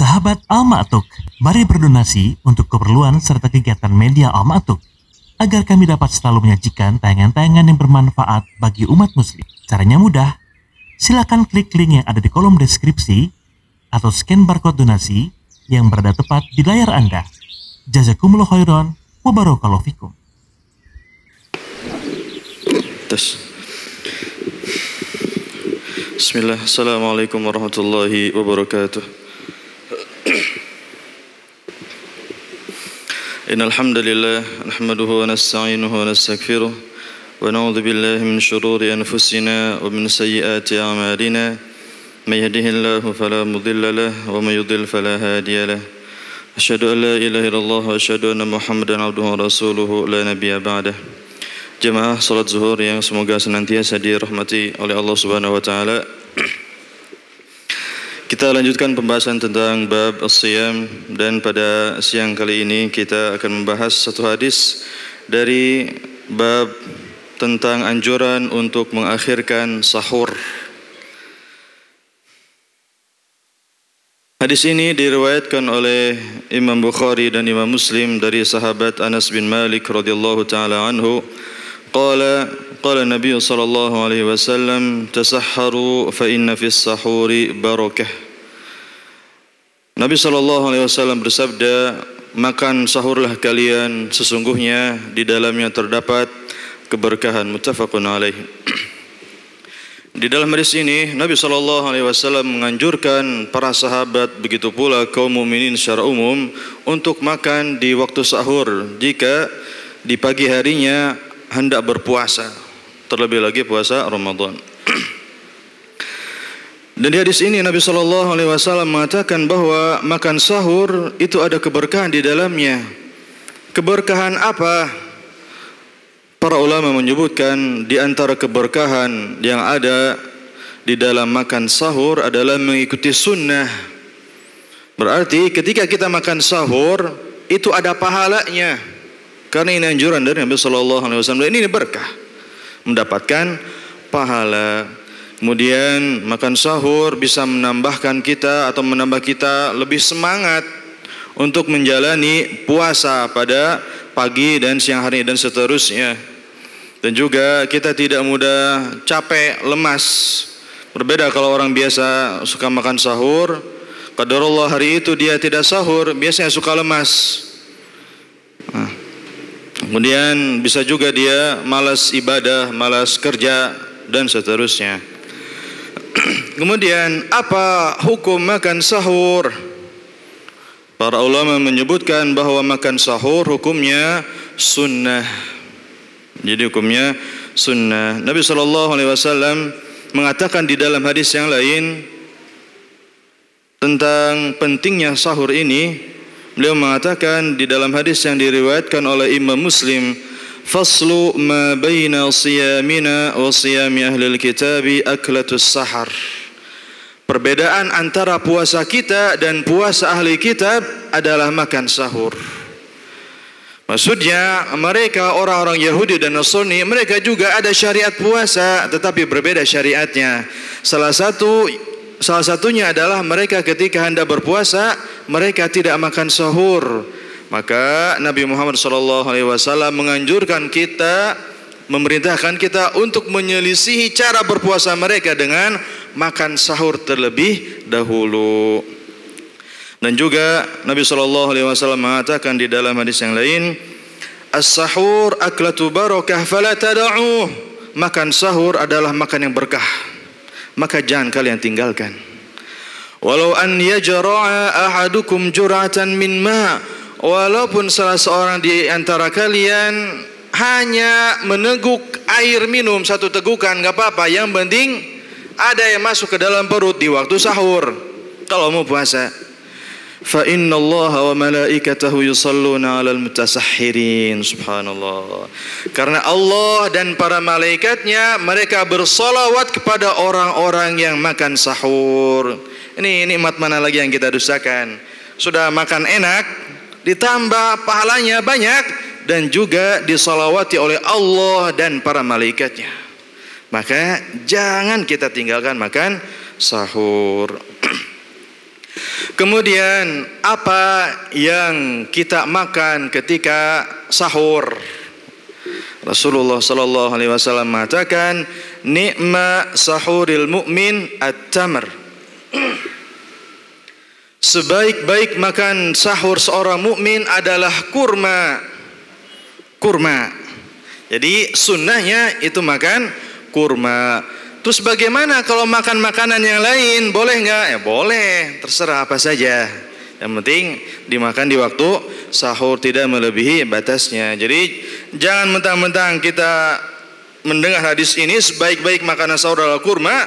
Sahabat Al-Ma'tuk, mari berdonasi untuk keperluan serta kegiatan media Al-Ma'tuk agar kami dapat selalu menyajikan tayangan-tayangan yang bermanfaat bagi umat muslim. Caranya mudah, silakan klik link yang ada di kolom deskripsi atau scan barcode donasi yang berada tepat di layar Anda. Jazakumullah khairan wa barakallahu fikum. Bismillah, assalamualaikum warahmatullahi wabarakatuh. Innal hamdalillah nahmaduhu wa nasta'inuhu wa nastaghfiruh wa na'udzu billahi min shururi anfusina wa min sayyiati a'malina may yahdihillahu fala mudilla lahu wa may yudlil fala hadiya lahu. Asyhadu an la ilaha illallah wa asyhadu anna Muhammadan abduhu wa rasuluhu la nabiyya ba'dah. Jemaah salat zuhur yang semoga senantiasa dirahmati oleh Allah Subhanahu wa taala. Kita lanjutkan pembahasan tentang bab as-siyam, dan pada siang kali ini kita akan membahas satu hadis dari bab tentang anjuran untuk mengakhirkan sahur. Hadis ini diriwayatkan oleh Imam Bukhari dan Imam Muslim dari sahabat Anas bin Malik radhiyallahu taala anhu. Qala Nabi sallallahu alaihi wasallam, tasahharu fa inna fis sahuri barakah. Nabi sallallahu alaihi wasallam bersabda, makan sahurlah kalian, sesungguhnya di dalamnya terdapat keberkahan. Muttafaqun alaih. Di dalam hadis ini Nabi sallallahu alaihi wasallam menganjurkan para sahabat, begitu pula kaum mukminin secara umum, untuk makan di waktu sahur jika di pagi harinya hendak berpuasa, terlebih lagi puasa Ramadan. Dan di hadis ini Nabi sallallahu alaihi wasallam mengatakan bahwa makan sahur itu ada keberkahan di dalamnya. Keberkahan apa? Para ulama menyebutkan di antara keberkahan yang ada di dalam makan sahur adalah mengikuti sunnah. Berarti ketika kita makan sahur itu ada pahalanya. Karena ini anjuran dari Nabi sallallahu alaihi wasallam. Ini berkah, mendapatkan pahala. Kemudian makan sahur bisa menambahkan kita atau menambah kita lebih semangat untuk menjalani puasa pada pagi dan siang hari dan seterusnya. Dan juga kita tidak mudah capek, lemas. Berbeda kalau orang biasa suka makan sahur, qadarullah hari itu dia tidak sahur, biasanya suka lemas. Kemudian bisa juga dia malas ibadah, malas kerja dan seterusnya. Kemudian apa hukum makan sahur? Para ulama menyebutkan bahwa makan sahur hukumnya sunnah. Jadi hukumnya sunnah. Nabi SAW mengatakan di dalam hadis yang lain tentang pentingnya sahur ini. Beliau mengatakan di dalam hadis yang diriwayatkan oleh Imam Muslim, faslu ma baina siyamina wa siyami ahlil kitabi aklatus sahar. Perbedaan antara puasa kita dan puasa ahli kitab adalah makan sahur. Maksudnya mereka orang-orang Yahudi dan Nasrani, mereka juga ada syariat puasa tetapi berbeda syariatnya. Salah satunya adalah mereka ketika hendak berpuasa mereka tidak makan sahur. Maka Nabi Muhammad SAW menganjurkan kita, memerintahkan kita untuk menyelisihi cara berpuasa mereka dengan makan sahur terlebih dahulu. Dan juga Nabi SAW mengatakan di dalam hadis yang lain, as-sahur aklatu barakah fala tada'uh. Makan sahur adalah makan yang berkah, maka jangan kalian tinggalkan. Walau an yajra'a ahadukum jur'atan min ma', walaupun salah seorang di antara kalian hanya meneguk air minum satu tegukan, enggak apa-apa, yang penting ada yang masuk ke dalam perut di waktu sahur kalau mau puasa. Fa innallaha wa malaikatahu yusalluna 'alal mutasahhirin. Subhanallah. Karena Allah dan para malaikatnya mereka bersolawat kepada orang-orang yang makan sahur. Ini nikmat mana lagi yang kita dustakan? Sudah makan enak, ditambah pahalanya banyak, dan juga disolawati oleh Allah dan para malaikatnya. Maka jangan kita tinggalkan makan sahur. Kemudian apa yang kita makan ketika sahur? Rasulullah sallallahu alaihi wasallam mengatakan, "Ni'ma sahuril mu'min at-tamr." Sebaik-baik makan sahur seorang mukmin adalah kurma. Kurma. Jadi sunnahnya itu makan kurma. Terus bagaimana kalau makan makanan yang lain? Boleh nggak? Ya boleh, terserah apa saja. Yang penting dimakan di waktu sahur, tidak melebihi batasnya. Jadi jangan mentang-mentang kita mendengar hadis ini sebaik-baik makanan sahur adalah kurma,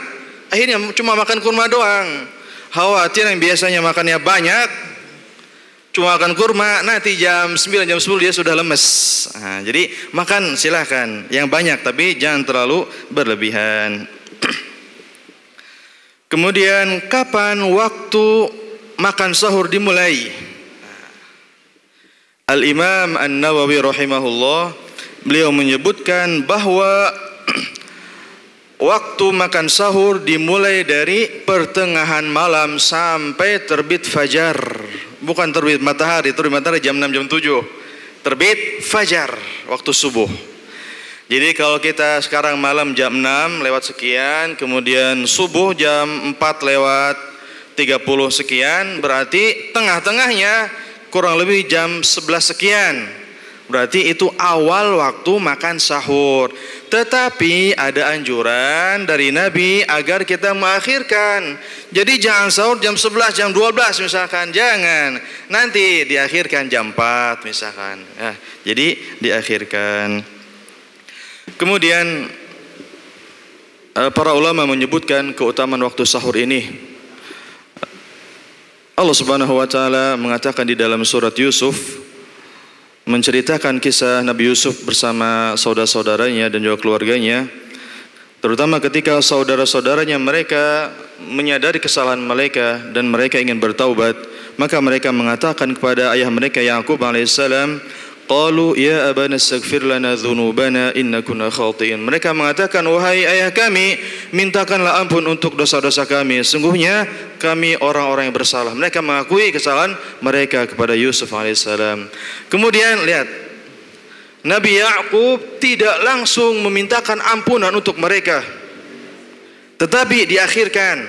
akhirnya cuma makan kurma doang. Khawatir yang biasanya makannya banyak, cuma makan kurma, nanti jam 9, jam 10 dia sudah lemes. Nah, jadi makan silahkan yang banyak, tapi jangan terlalu berlebihan. Kemudian kapan waktu makan sahur dimulai? Al-Imam An-Nawawi rahimahullah, beliau menyebutkan bahwa waktu makan sahur dimulai dari pertengahan malam sampai terbit fajar. Bukan terbit matahari, terbit matahari jam 6, jam 7. Terbit fajar, waktu subuh. Jadi kalau kita sekarang malam jam 6 lewat sekian, kemudian subuh jam 4 lewat 30 sekian, berarti tengah-tengahnya kurang lebih jam 11 sekian. Berarti itu awal waktu makan sahur. Tetapi ada anjuran dari Nabi agar kita mengakhirkan. Jadi jangan sahur jam 11, jam 12 misalkan. Jangan. Nanti diakhirkan jam 4 misalkan. Ya, jadi diakhirkan. Kemudian para ulama menyebutkan keutamaan waktu sahur ini. Allah Subhanahu wa taala mengatakan di dalam surat Yusuf, menceritakan kisah Nabi Yusuf bersama saudara-saudaranya dan juga keluarganya, terutama ketika saudara-saudaranya mereka menyadari kesalahan mereka dan mereka ingin bertaubat, maka mereka mengatakan kepada ayah mereka Yakub alaihissalam, qalu ya abana astaghfir lana dzunubana inna kunna khati'in. Mereka mengatakan, wahai ayah kami, mintakanlah ampun untuk dosa-dosa kami, sungguhnya kami orang-orang yang bersalah. Mereka mengakui kesalahan mereka kepada Yusuf alaihissalam. Kemudian lihat, Nabi Yakub tidak langsung memintakan ampunan untuk mereka, tetapi diakhirkan.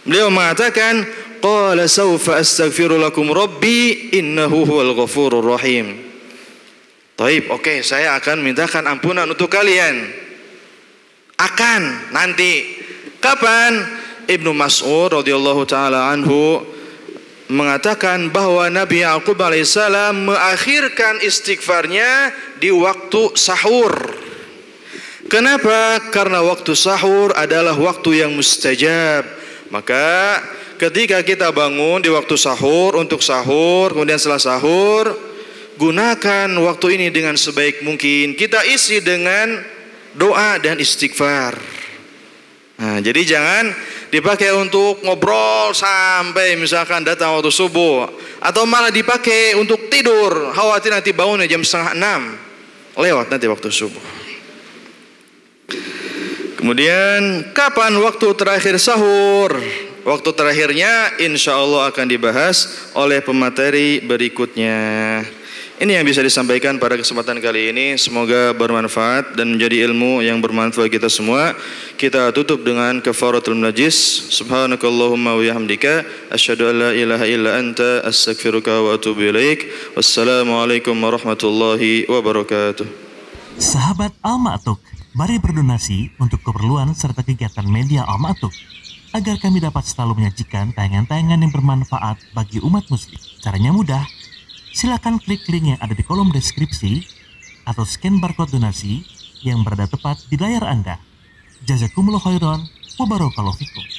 Beliau mengatakan, qala sawfa astaghfiru lakum rabbi innahu huwal ghafurur rahim. Taib, oke, saya akan mintakan ampunan untuk kalian. Akan nanti. Kapan? Ibnu Mas'ud radhiyallahu taala anhu mengatakan bahwa Nabi Yakub alaihissalam mengakhirkan istighfarnya di waktu sahur. Kenapa? Karena waktu sahur adalah waktu yang mustajab. Maka ketika kita bangun di waktu sahur untuk sahur, kemudian setelah sahur, gunakan waktu ini dengan sebaik mungkin. Kita isi dengan doa dan istighfar. Nah, jadi jangan dipakai untuk ngobrol sampai misalkan datang waktu subuh, atau malah dipakai untuk tidur, khawatir nanti bangunnya jam 5:30 lewat nanti waktu subuh. Kemudian kapan waktu terakhir sahur? Waktu terakhirnya insya Allah akan dibahas oleh pemateri berikutnya. Ini yang bisa disampaikan pada kesempatan kali ini. Semoga bermanfaat dan menjadi ilmu yang bermanfaat kita semua. Kita tutup dengan kafaratul majlis. Subhanakallahumma wa bihamdika asyhadu an la ilaha illa anta astaghfiruka wa atubu ilaik. Wassalamualaikum warahmatullahi wabarakatuh. Sahabat Al-Ma'tuk, mari berdonasi untuk keperluan serta kegiatan media Al-Ma'tuk agar kami dapat selalu menyajikan tayangan-tayangan yang bermanfaat bagi umat muslim. Caranya mudah. Silakan klik link yang ada di kolom deskripsi atau scan barcode donasi yang berada tepat di layar Anda. Jazakumullah khairan wa barakallahu fikum.